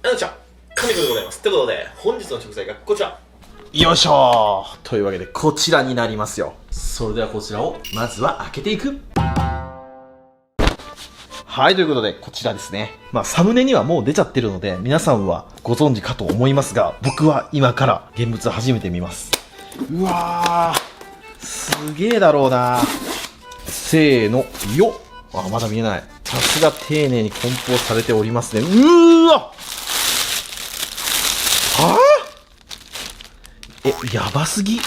こんにちは、神子でございます。ということで、本日の食材がこちら。よいしょーというわけで、こちらになりますよ。それではこちらを、まずは開けていく。はい、ということで、こちらですね。サムネにはもう出ちゃってるので、皆さんはご存知かと思いますが、僕は今から現物初めて見ます。うわー、すげーだろうな。せーの、よっ。あ、まだ見えない。さすが丁寧に梱包されておりますね。うーわはぁ、やばすぎ。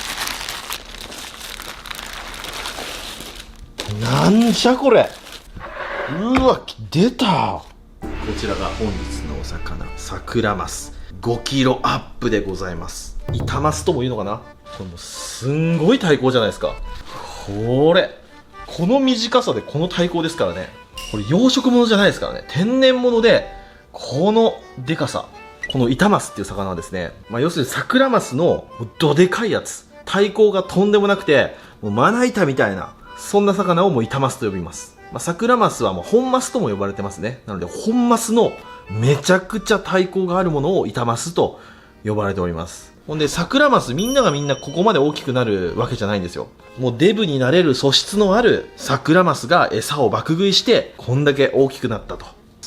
なんじゃこれ。うわ、出た。こちらが本日のお魚、サクラマス。5キロアップでございます。板マスとも言うのかな。これもうすんごい体高じゃないですか。この短さでこの体高ですからね。これ養殖物じゃないですからね。天然物で、このでかさ。この板マスっていう魚はですね、要するにサクラマスのどでかいやつ。体高がとんでもなくて、もうまな板みたいな、そんな魚をもう板マスと呼びます。サクラマスはもう本マスとも呼ばれてますね。なので本マスのめちゃくちゃ体高があるものを板マスと呼ばれております。ほんでサクラマスみんながみんなここまで大きくなるわけじゃないんですよ。もうデブになれる素質のあるサクラマスが餌を爆食いしてこんだけ大きくなったと。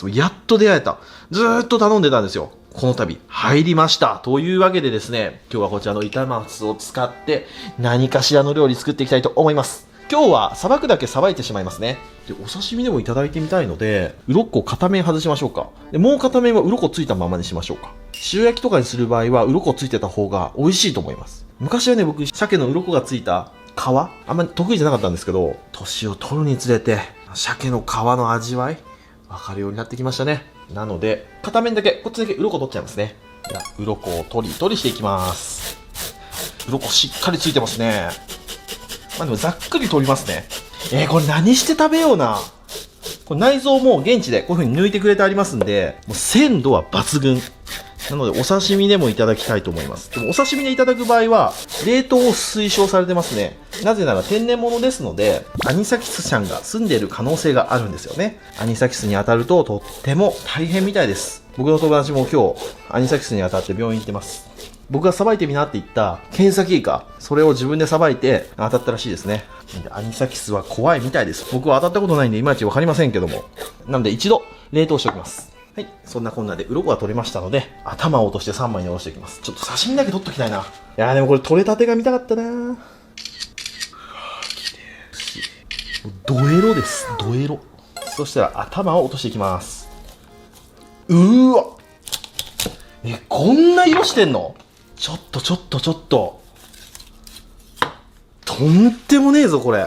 やっと出会えた。ずーっと頼んでたんですよ。この度入りました。というわけでですね、今日はこちらの板マスを使って何かしらの料理作っていきたいと思います。今日はさばくだけさばいてしまいますね。で、お刺身でもいただいてみたいので、鱗片面外しましょうか。で、もう片面は鱗ついたままにしましょうか。塩焼きとかにする場合は鱗ついてた方が美味しいと思います。昔はね、僕、鮭の鱗がついた皮あんまり得意じゃなかったんですけど、年を取るにつれて、鮭の皮の味わい分かるようになってきましたね。なので、片面だけ、こっちだけ鱗取っちゃいますね。じゃあ、鱗を取りしていきます。鱗しっかりついてますね。でもざっくり取りますね。これ何して食べような。これ内臓も現地でこういう風に抜いてくれてありますんで、もう鮮度は抜群。なのでお刺身でもいただきたいと思います。でもお刺身でいただく場合は、冷凍を推奨されてますね。なぜなら天然物ですので、アニサキスちゃんが住んでいる可能性があるんですよね。アニサキスに当たるととっても大変みたいです。僕の友達も今日、アニサキスに当たって病院行ってます。僕がさばいてみなって言った検査キーか、それを自分でさばいて当たったらしいですね。アニサキスは怖いみたいです。僕は当たったことないんでいまいちわかりませんけども。なので一度冷凍しておきます。はい。そんなこんなで鱗が取れましたので、頭を落として3枚におろしていきます。ちょっと刺身だけ取っときたいな。いやーでもこれ取れたてが見たかったなー。ドエロです。ドエロ。そしたら頭を落としていきます。うーわ。こんな色してんの？ちょっと。とんでもねえぞ、これ。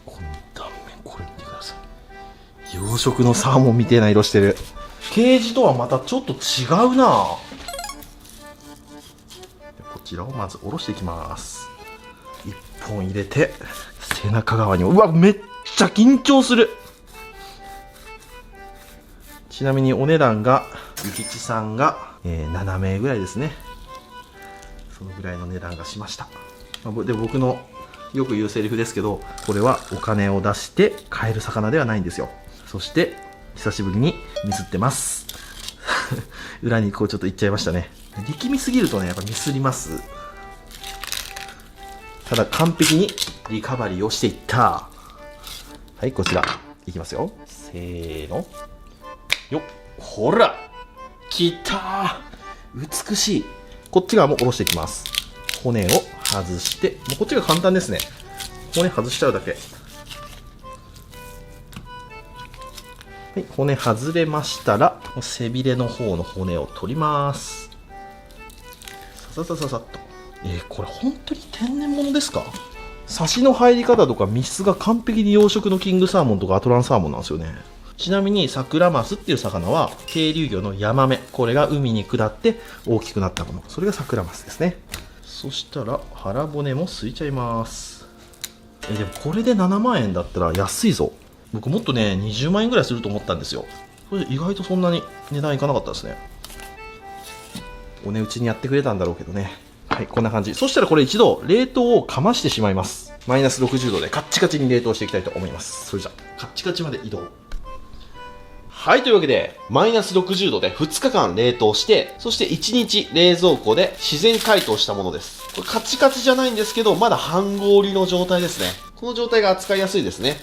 この断面、これ見てください。養殖のサーモンみたいな色してる。ケージとはまたちょっと違うな。こちらをまず下ろしていきます。一本入れて、背中側にも。うわ、めっちゃ緊張する。ちなみにお値段が、ゆきちさんが、7名ぐらいですね。そのぐらいの値段がしました。で、僕のよく言うセリフですけど、これはお金を出して買える魚ではないんですよ。そして、久しぶりにミスってます。裏にこうちょっといっちゃいましたね。力みすぎるとね、やっぱミスります。ただ完璧にリカバリーをしていった。はい、こちら。いきますよ。せーの。よっ。ほらきたー。美しい。こっち側も下ろしていきます。骨を外して、もうこっちが簡単ですね。骨外しちゃうだけ。はい、骨外れましたら、背びれの方の骨を取ります。ささっと。これ本当に天然物ですか？サシの入り方とか身質が完璧に養殖のキングサーモンとかアトランサーモンなんですよね。ちなみにサクラマスっていう魚は渓流魚のヤマメ、これが海に下って大きくなったもの、それがサクラマスですね。そしたら腹骨もすいちゃいます。でもこれで7万円だったら安いぞ。僕もっとね20万円ぐらいすると思ったんですよ。これ意外とそんなに値段いかなかったですね。お値打ちにやってくれたんだろうけどね。はい、こんな感じ。そしたらこれ一度冷凍をかましてしまいます。マイナス60度でカッチカチに冷凍していきたいと思います。それじゃカッチカチまで移動。はい、というわけで、マイナス60度で2日間冷凍して、そして1日冷蔵庫で自然解凍したものです。これカチカチじゃないんですけど、まだ半氷の状態ですね。この状態が扱いやすいですね。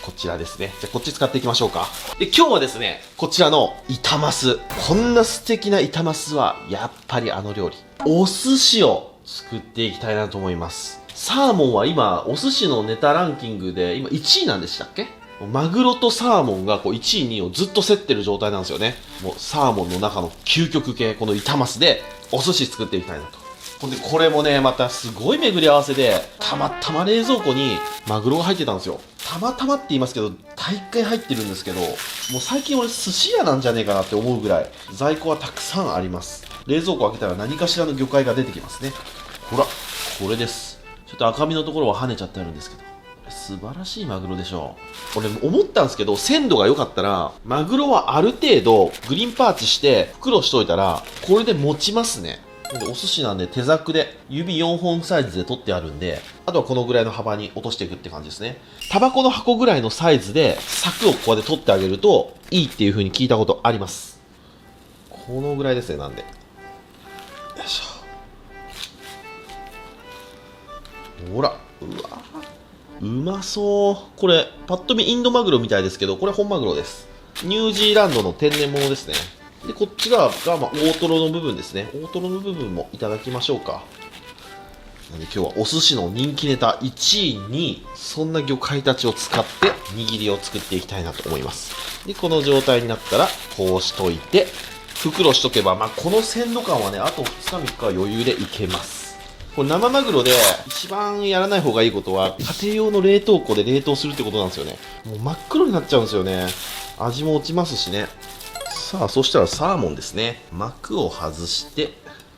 こちらですね。じゃあこっち使っていきましょうか。で、今日はですね、こちらの板マス。こんな素敵な板マスは、やっぱりあの料理。お寿司を作っていきたいなと思います。サーモンは今、お寿司のネタランキングで、今1位なんでしたっけ？マグロとサーモンがこう1位、2位をずっと競ってる状態なんですよね。もうサーモンの中の究極系、この板マスでお寿司作っていきたいなと。ほんで、これもね、またすごい巡り合わせで、たまたま冷蔵庫にマグロが入ってたんですよ。たまたまって言いますけど、大概入ってるんですけど、もう最近俺寿司屋なんじゃねえかなって思うぐらい、在庫はたくさんあります。冷蔵庫開けたら何かしらの魚介が出てきますね。ほら、これです。ちょっと赤身のところは跳ねちゃってあるんですけど。素晴らしいマグロでしょう。俺思ったんですけど、鮮度が良かったら、マグロはある程度グリーンパーチして袋しといたら、これで持ちますね。でお寿司なんで手ざくで指4本サイズで取ってあるんで、あとはこのぐらいの幅に落としていくって感じですね。タバコの箱ぐらいのサイズで柵をここで取ってあげるといいっていう風に聞いたことあります。このぐらいですね、なんで。よいしょ。ほら、うわうまそう。これ、パッと見インドマグロみたいですけど、これ本マグロです。ニュージーランドの天然物ですね。で、こっち側が、大トロの部分ですね。大トロの部分もいただきましょうか。なんで今日はお寿司の人気ネタ1位に、そんな魚介たちを使って握りを作っていきたいなと思います。で、この状態になったら、こうしといて、袋しとけば、この鮮度感はね、あと2日3日は余裕でいけます。これ生マグロで一番やらない方がいいことは、家庭用の冷凍庫で冷凍するってことなんですよね。もう真っ黒になっちゃうんですよね。味も落ちますしね。さあ、そしたらサーモンですね。膜を外して、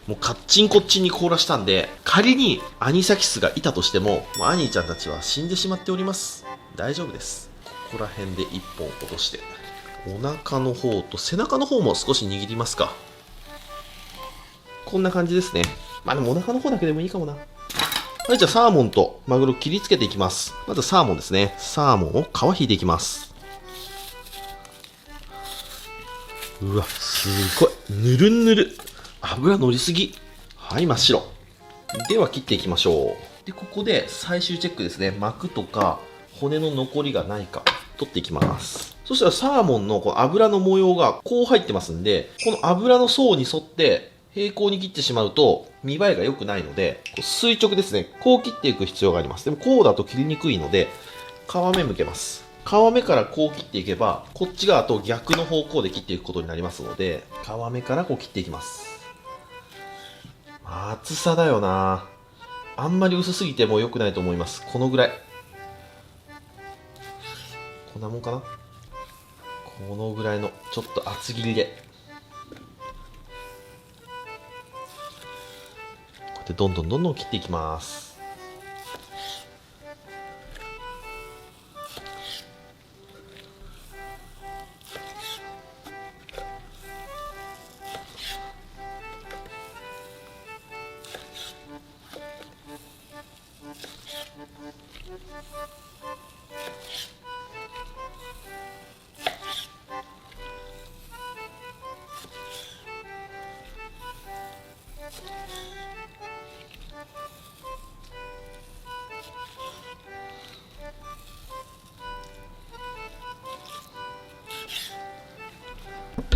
もうカッチンコッチンに凍らしたんで、仮にアニサキスがいたとしても、もうアニーちゃんたちは死んでしまっております。大丈夫です。ここら辺で1本落として、お腹の方と背中の方も少し握りますか。こんな感じですね。でもお腹の方だけでもいいかもな。はい、じゃあサーモンとマグロ切りつけていきます。まずサーモンですね。サーモンを皮引いていきます。うわ、すごい。ぬるぬる。油乗りすぎ。はい、真っ白。では切っていきましょう。で、ここで最終チェックですね。膜とか骨の残りがないか取っていきます。そしたらサーモンのこの油の模様がこう入ってますんで、この油の層に沿って平行に切ってしまうと見栄えが良くないので、垂直ですね。こう切っていく必要があります。でもこうだと切りにくいので、皮目向けます。皮目からこう切っていけば、こっち側と逆の方向で切っていくことになりますので、皮目からこう切っていきます。厚さだよな。あんまり薄すぎても良くないと思います。このぐらい。こんなもんかな。このぐらいのちょっと厚切りで。でどんどん切っていきます。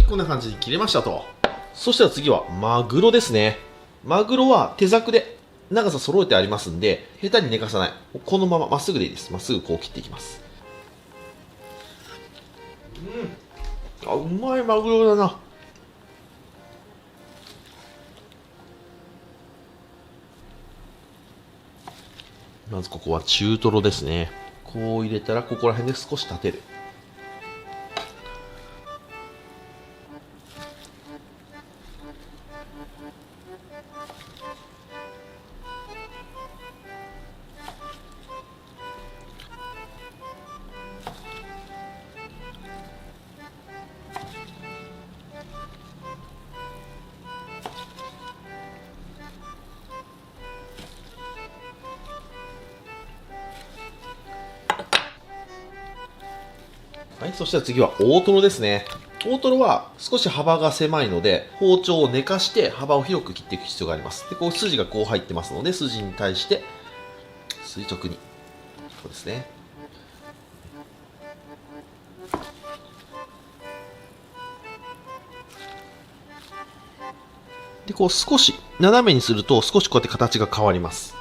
こんな感じに切れましたと。そしたら次はマグロですね。マグロは手ざくで長さ揃えてありますんで、下手に寝かさない。このまままっすぐでいいです。まっすぐこう切っていきます。うまいマグロだな。まずここは中トロですね。こう入れたらここら辺で少し立てる。そしたら次は大トロですね。大トロは少し幅が狭いので、包丁を寝かして幅を広く切っていく必要があります。で、こう筋がこう入ってますので、筋に対して垂直に。そうですね。で、こう少し斜めにすると少しこうやって形が変わります。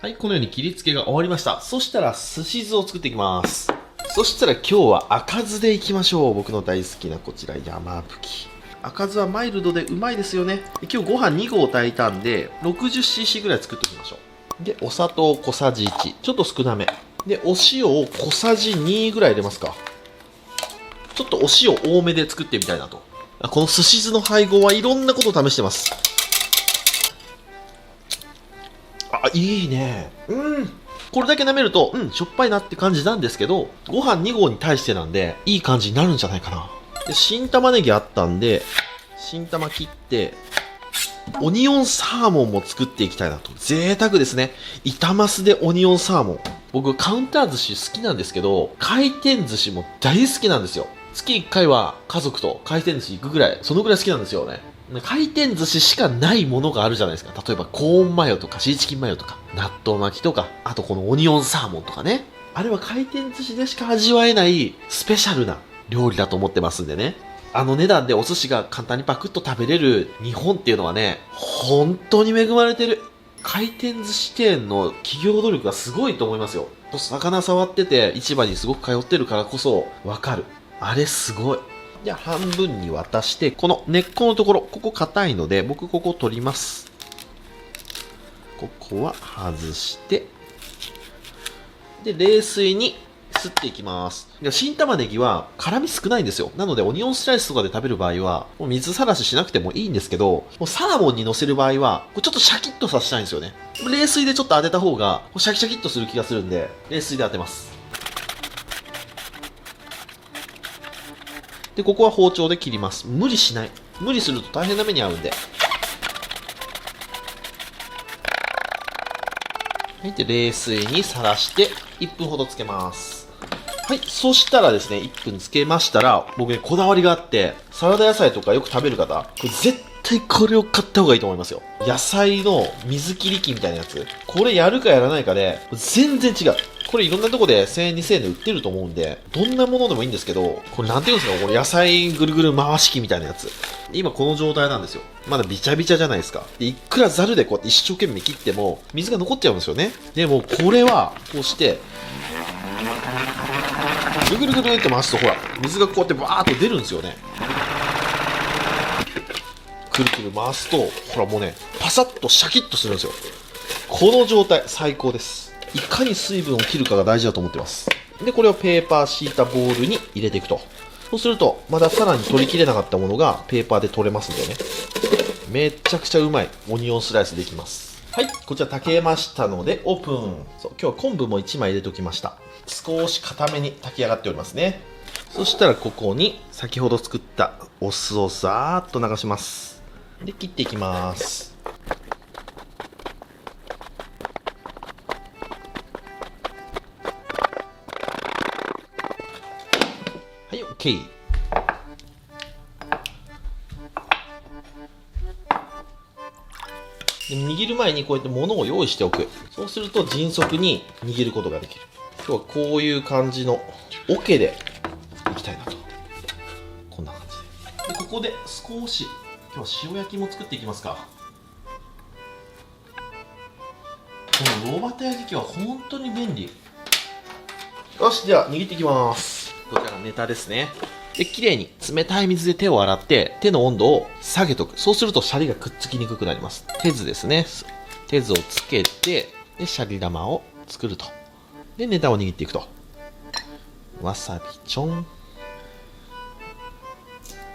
はい、このように切り付けが終わりました。そしたら、すし酢を作っていきます。そしたら今日は赤酢でいきましょう。僕の大好きなこちら、山吹。赤酢はマイルドでうまいですよね。今日ご飯2合炊いたんで、60cc ぐらい作っておきましょう。で、お砂糖小さじ1。ちょっと少なめ。で、お塩を小さじ2ぐらい入れますか。ちょっとお塩多めで作ってみたいなと。このすし酢の配合はいろんなことを試してます。あ、いいね。これだけ舐めると、しょっぱいなって感じなんですけど、ご飯2合に対してなんで、いい感じになるんじゃないかな。で、新玉ねぎあったんで、新玉切って、オニオンサーモンも作っていきたいなと。贅沢ですね。板マスでオニオンサーモン。僕、カウンター寿司好きなんですけど、回転寿司も大好きなんですよ。月1回は家族と回転寿司行くぐらい、そのぐらい好きなんですよね。回転寿司しかないものがあるじゃないですか。例えばコーンマヨとかシーチキンマヨとか納豆巻きとか、あとこのオニオンサーモンとかね。あれは回転寿司でしか味わえないスペシャルな料理だと思ってますんでね。あの値段でお寿司が簡単にパクッと食べれる日本っていうのはね、本当に恵まれてる。回転寿司店の企業努力がすごいと思いますよ。魚触ってて市場にすごく通ってるからこそわかる。あれすごい。じゃあ半分に渡して、この根っこのところ、ここ硬いので、僕ここ取ります。ここは外して、で、冷水にすっていきます。新玉ねぎは辛み少ないんですよ。なので、オニオンスライスとかで食べる場合は、もう水さらししなくてもいいんですけど、もうサーモンに乗せる場合は、ちょっとシャキッとさせたいんですよね。冷水でちょっと当てた方が、シャキシャキッとする気がするんで、冷水で当てます。で、ここは包丁で切ります。無理しない。無理すると大変な目に遭うんで。はい、で、冷水にさらして、1分ほどつけます。はい、そしたらですね、1分つけましたら、僕ね、こだわりがあって、サラダ野菜とかよく食べる方、これ絶対これを買った方がいいと思いますよ。野菜の水切り器みたいなやつ。これやるかやらないかで、全然違う。これいろんなとこで1000円2000円で売ってると思うんで、どんなものでもいいんですけど、これなんていうんですか、これ野菜ぐるぐる回し器みたいなやつ。今この状態なんですよ。まだビチャビチャじゃないですか。でいくらザルでこうやって一生懸命切っても、水が残っちゃうんですよね。でもこれは、こうして、ぐるぐるぐるって回すとほら、水がこうやってバーっと出るんですよね。くるくる回すと、ほらもうね、パサッとシャキッとするんですよ。この状態、最高です。いかに水分を切るかが大事だと思ってます。で、これをペーパー敷いたボウルに入れていくと。そうすると、まださらに取りきれなかったものがペーパーで取れますんでね。めっちゃくちゃうまいオニオンスライスできます。はい、こちら炊けましたので、オープン。そう、今日は昆布も1枚入れておきました。少し固めに炊き上がっておりますね。そしたらここに先ほど作ったお酢をザーッと流します。で、切っていきます。はい、OK。で握る前にこうやって物を用意しておく。そうすると迅速に握ることができる。今日はこういう感じの桶でいきたいなと。こんな感じで。で、ここで少し、今日は塩焼きも作っていきますか。この炉端焼き器は本当に便利。よし、では握っていきます。こちらがネタですね。で、綺麗に冷たい水で手を洗って、手の温度を下げとく。そうするとシャリがくっつきにくくなります。手酢ですね。手酢をつけて、で、シャリ玉を作ると。で、ネタを握っていくと。わさびちょん。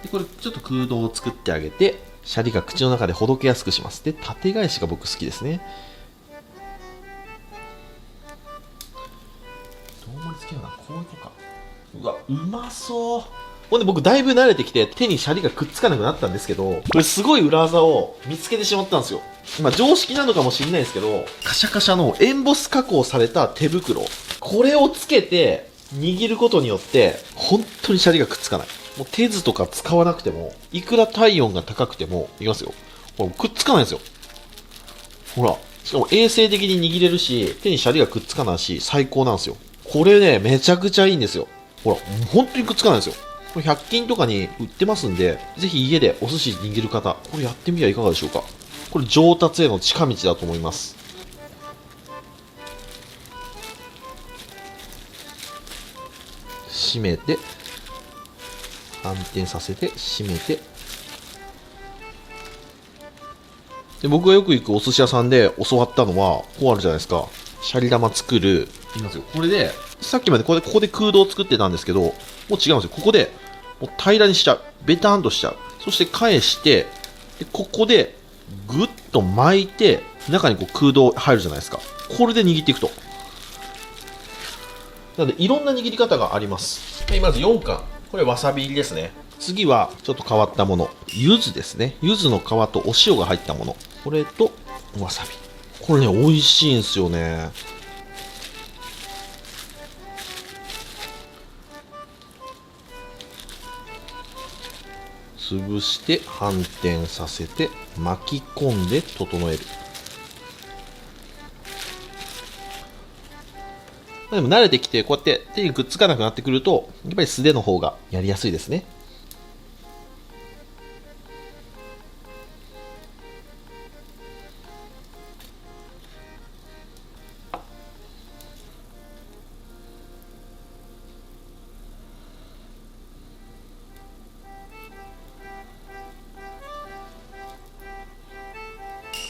でこれちょっと空洞を作ってあげて、シャリが口の中でほどけやすくします。で縦返しが僕好きですね。どう盛り付けような、こういこうか。うわ、うまそう。ほんで僕だいぶ慣れてきて手にシャリがくっつかなくなったんですけど、これすごい裏技を見つけてしまったんですよ。まあ常識なのかもしれないですけど、カシャカシャのエンボス加工された手袋、これをつけて握ることによって本当にシャリがくっつかない。もう手図とか使わなくても、いくら体温が高くても、いきますよ、これくっつかないんですよ。ほら、しかも衛生的に握れるし、手にシャリがくっつかないし、最高なんですよ。これね、めちゃくちゃいいんですよ。ほら、本当にくっつかないんですよ。これ100均とかに売ってますんで、ぜひ家でお寿司握る方、これやってみてはいかがでしょうか。これ上達への近道だと思います。締めて、反転させて、締めて。で、僕がよく行くお寿司屋さんで教わったのは、こうあるじゃないですか。シャリ玉作る。いきますよ。これで、さっきまでここで空洞を作ってたんですけど、もう違うんですよ。ここで、もう平らにしちゃう。ベターンとしちゃう。そして返して、で、ここで、ぐっと巻いて、中にこう空洞入るじゃないですか。これで握っていくと。なので、いろんな握り方があります。はい、まず4貫。これわさび入りですね。次は、ちょっと変わったもの。柚子ですね。柚子の皮とお塩が入ったもの。これと、わさび。これね、美味しいんですよね。潰して反転させて巻き込んで整える。でも慣れてきてこうやって手にくっつかなくなってくるとやっぱり素手の方がやりやすいですね。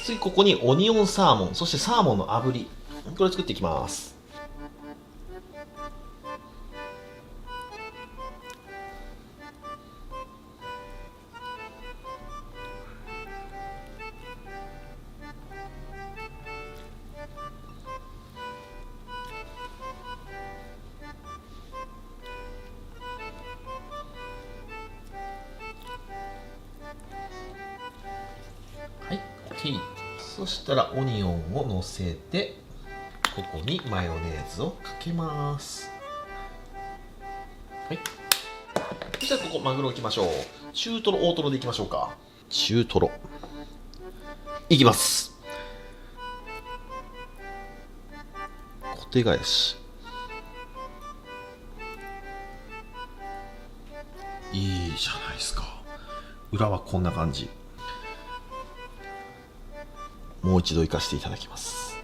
次ここにオニオンサーモン、そしてサーモンの炙り、これ作っていきます。はい、OK。そしたらオニオンを乗せて、ここにマヨネーズをかけます。はい。そしたらここマグロいきましょう。中トロ、大トロでいきましょうか。中トロ。いきます。小手返し。いいじゃないですか。裏はこんな感じ。もう一度行かせていただきます。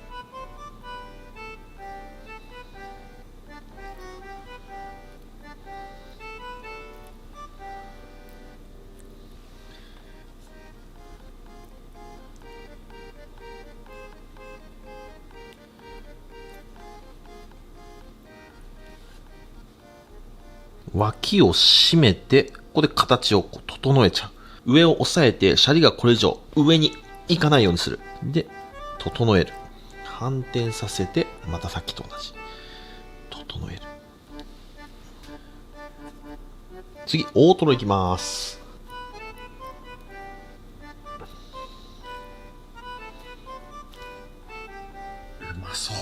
脇を締めて、ここで形をこう整えちゃう。上を押さえて、シャリがこれ以上上に行かないようにする。で、整える。反転させて、またさっきと同じ。整える。次、大トロいきます。うまそう。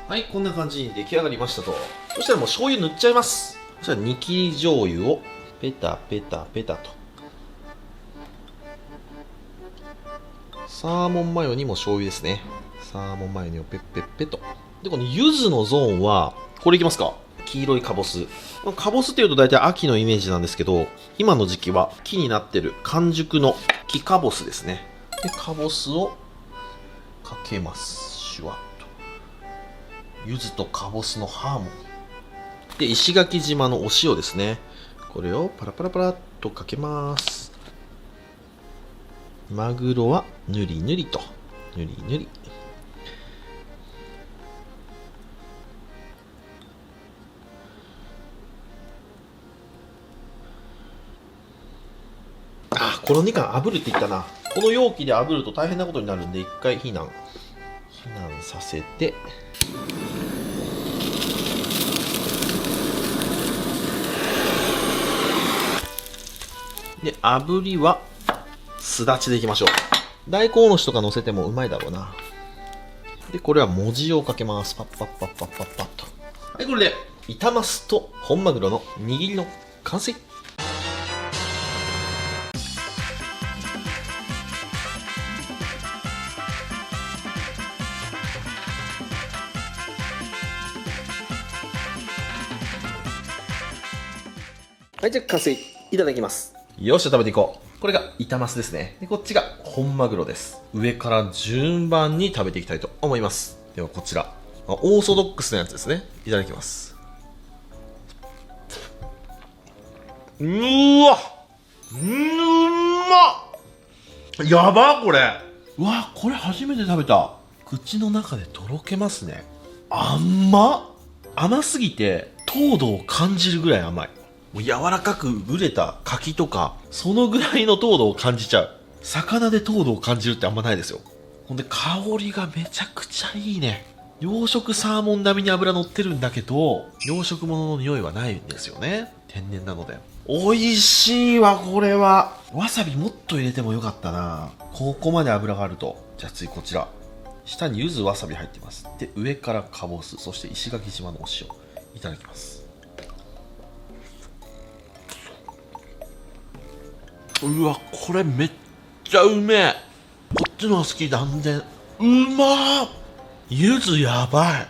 はい、こんな感じに出来上がりましたと。そしたらもう醤油塗っちゃいます。そしたら煮切り醤油をペタペタペタと。サーモンマヨにも醤油ですね。サーモンマヨにもペッペッペと。で、この柚子のゾーンは、これいきますか。黄色いカボス。カボスっていうと大体秋のイメージなんですけど、今の時期は木になってる完熟の木カボスですね。で、カボスをかけます。シュワッと。柚子とカボスのハーモニー。で、石垣島のお塩ですね。これをパラパラパラっとかけます。マグロはぬりぬりと。ぬりぬり。あ、この2貫炙るって言ったな。この容器で炙ると大変なことになるんで、一回避難させて、で、炙りはすだちでいきましょう。大根おろしとか乗せてもうまいだろうな。で、これは文字をかけます。パッパッパッパッパッパッと。はい、これで板マスと本マグロの握りの完成。はい、じゃあ完成いただきます。よっしゃ、食べていこう。これが板マスですね。で、こっちが本マグロです。上から順番に食べていきたいと思います。ではこちら、オーソドックスなやつですね。いただきます。うーわ、まっ、やばこれ。うわ、これ初めて食べた。口の中でとろけますね。甘すぎて糖度を感じるぐらい甘い。もう柔らかく熟れた柿とか、そのぐらいの糖度を感じちゃう。魚で糖度を感じるってあんまないですよ。ほんで香りがめちゃくちゃいいね。養殖サーモン並みに脂乗ってるんだけど、養殖物の匂いはないんですよね。天然なので。美味しいわ、これは。わさびもっと入れてもよかったな。ここまで脂があると。じゃあ次こちら。下に柚子わさび入ってます。で、上からかぼす、そして石垣島のお塩。いただきます。うわ、これめっちゃうめえ。こっちの好き断然。うまー。柚子やばい。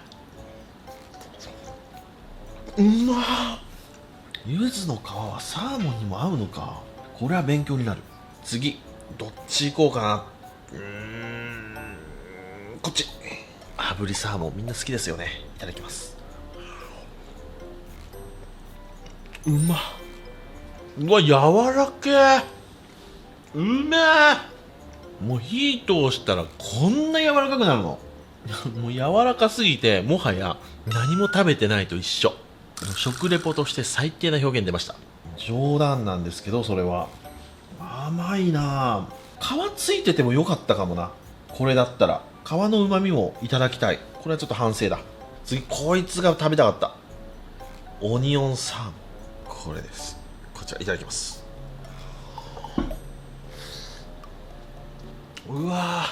うまー。柚子の皮はサーモンにも合うのか。これは勉強になる。次、どっち行こうかな。こっち。炙りサーモンみんな好きですよね。いただきます。うまっ。うわ、柔らけー。うめえ。もう火通したらこんな柔らかくなるの。もう柔らかすぎてもはや何も食べてないと一緒。食レポとして最低な表現出ました。冗談なんですけど、それは甘いな。皮ついててもよかったかもな。これだったら皮の旨味もいただきたい。これはちょっと反省だ。次、こいつが食べたかった。オニオンサーモン。これです。こちらいただきます。うわ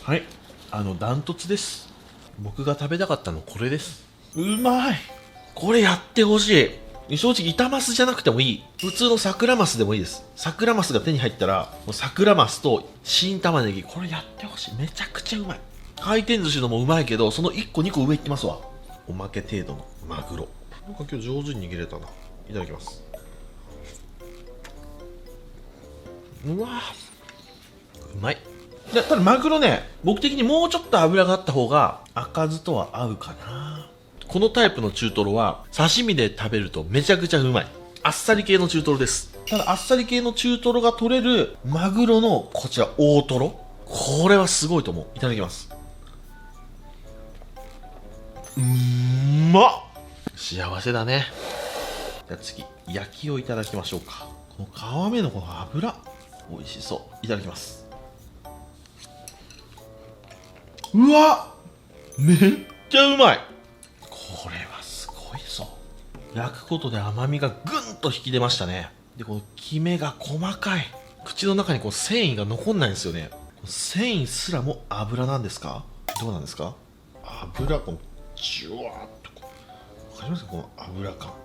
ー、はい、ダントツです。僕が食べたかったのこれです。うまい。これやってほしい。正直板マスじゃなくてもいい。普通の桜マスでもいいです。桜マスが手に入ったらもう桜マスと新玉ねぎ、これやってほしい。めちゃくちゃうまい。回転寿司のもうまいけど、その1個2個上いってますわ。おまけ程度のマグロ。なんか今日上手に握れたな。いただきます。うわー、うまい。ただマグロね、僕的にもうちょっと脂があった方が赤酢とは合うかな。このタイプの中トロは刺身で食べるとめちゃくちゃうまい。あっさり系の中トロです。ただあっさり系の中トロが取れるマグロのこちら大トロ、これはすごいと思う。いただきます。まっ、幸せだね。じゃあ次、焼きをいただきましょうか。この皮目のこの脂、美味しそう。いただきます。うわ、めっちゃうまい。これはすごいぞ。焼くことで甘みがぐんと引き出ましたね。で、このキメが細かい。口の中にこう繊維が残んないんですよね。繊維すらも油なんですか？どうなんですか？油、このジュワーっとこう、わかりますか？この油感、も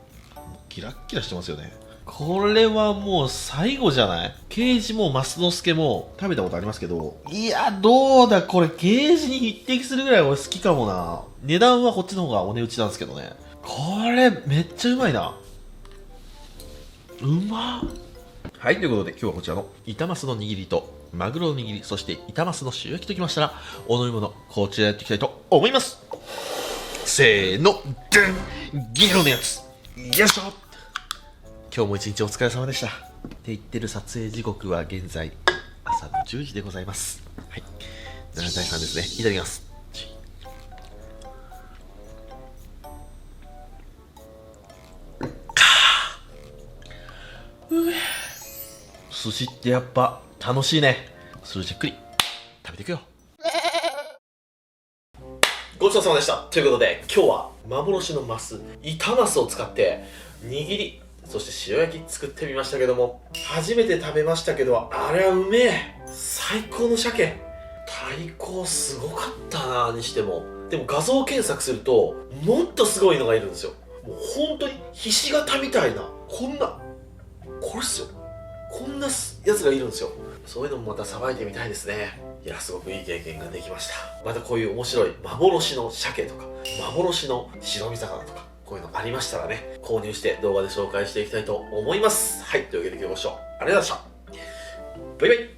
うキラッキラしてますよね。これはもう最後じゃない？ケージもマスノスケも食べたことありますけど、いや、どうだ、これケージに匹敵するぐらい俺好きかもな。値段はこっちの方がお値打ちなんですけどね。これめっちゃうまいな。うまっ。はい、ということで今日はこちらの板マスの握りとマグロの握り、そして板マスの塩焼きときましたら、お飲み物こちらやっていきたいと思います。せーの、ドン、ギロのやつ。よいしょ。今日も一日お疲れ様でした。って言ってる撮影時刻は現在朝の10時でございます。はい。第3ですね。いただきます。寿司ってやっぱ楽しいね。それじっくり食べていくよ。ごちそうさまでした。ということで今日は幻のマス、板マスを使って握り、そして塩焼き作ってみましたけども、初めて食べましたけど、あれはうめえ。最高の鮭。太鼓すごかったなにしても。でも画像検索するともっとすごいのがいるんですよ。もう本当にひし形みたいな、これっすよ。こんなやつがいるんですよ。そういうのもまたさばいてみたいですね。いや、すごくいい経験ができました。またこういう面白い幻の鮭とか幻の白身魚とか、こういうのありましたらね、購入して動画で紹介していきたいと思います。はい、というわけで今日ご視聴ありがとうございました。バイバイ。